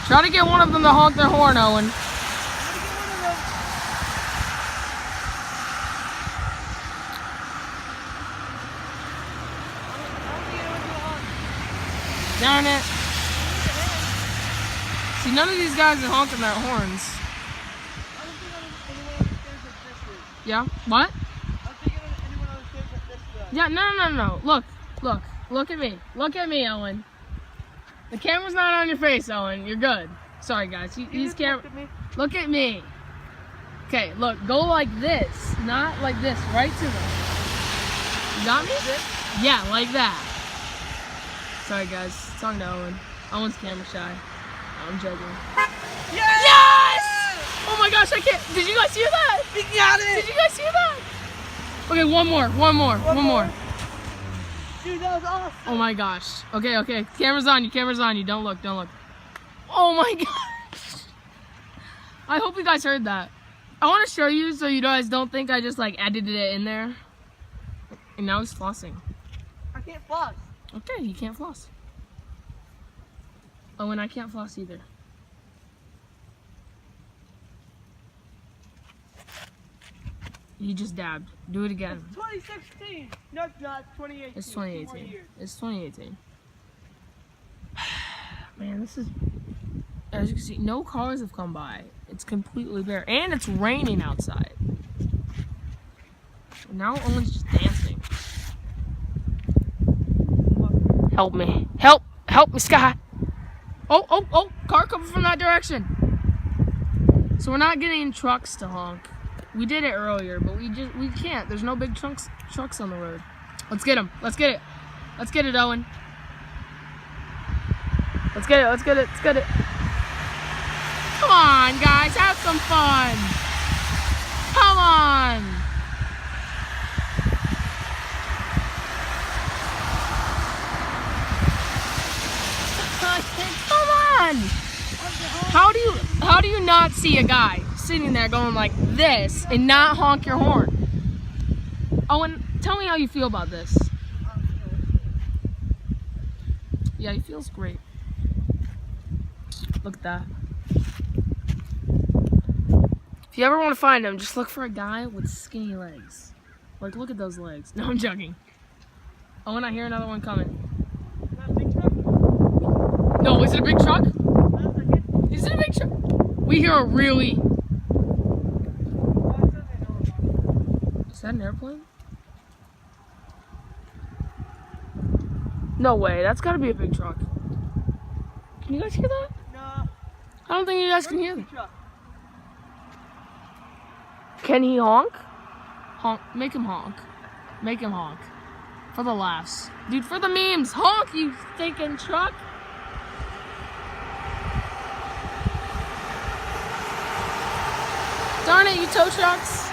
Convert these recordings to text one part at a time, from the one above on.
Try to get one of them to honk their horn, Owen. Darn it. See, none of these guys are honking their horns. Yeah? What? Yeah, no. Look at me. Look at me, Owen. The camera's not on your face, Owen. You're good. Sorry, guys. Use camera. Look at me. Okay, look. Go like this. Not like this. Right to them. You got me? Yeah, like that. Sorry, guys. Talking to Owen. Owen's camera shy. I'm joking. Yes! Yes! Oh my gosh, I can't. Did you guys hear that? We got it! Did you guys hear that? Okay, one more. Dude, that was awesome. Oh my gosh. Okay. Camera's on you. Don't look. Oh my gosh. I hope you guys heard that. I want to show you so you guys don't think I just like edited it in there. And now he's flossing. I can't floss. Okay, you can't floss. Oh, and I can't floss either. You just dabbed. Do it again. It's 2016. No, it's not. 2018. It's 2018. It's 2018. Man, this is... As you can see, no cars have come by. It's completely bare. And it's raining outside. Now Owen's just dancing. Help me. Help me, Scott. Oh, car coming from that direction. So we're not getting trucks to honk. We did it earlier, but we can't. There's no big trucks on the road. Let's get them. Let's get it, Owen. Let's get it. Come on, guys, have some fun. Come on. Come on! How do you not see a guy sitting there going like this and not honk your horn? Owen, tell me how you feel about this. Yeah, he feels great. Look at that. If you ever want to find him, just look for a guy with skinny legs. Like, look at those legs. No, I'm joking. Owen, I hear another one coming. No, is it a big truck? Is it a big truck? We hear a really... Is that an airplane? No way, that's gotta be a big truck. Can you guys hear that? No. I don't think you guys can hear that. Can he honk? Honk, make him honk. Make him honk. For the laughs. Dude, for the memes, honk, you stinking truck. Darn it, you tow trucks.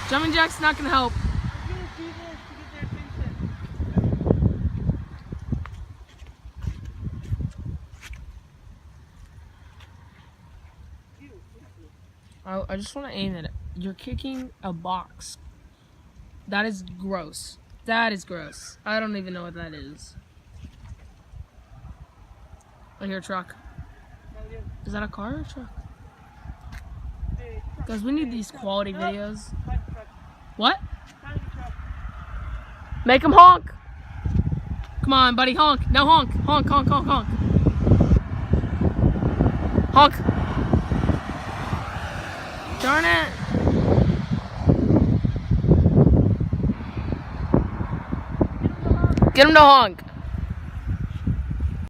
Jumping jack's not gonna help. I just want to aim at it. You're kicking a box. That is gross. That is gross. I don't even know what that is. I hear a truck. Is that a car or a truck? Guys, we need these quality videos. What? Make him honk. Come on, buddy, honk. Now honk. Honk. Honk. Darn it. Get him to honk.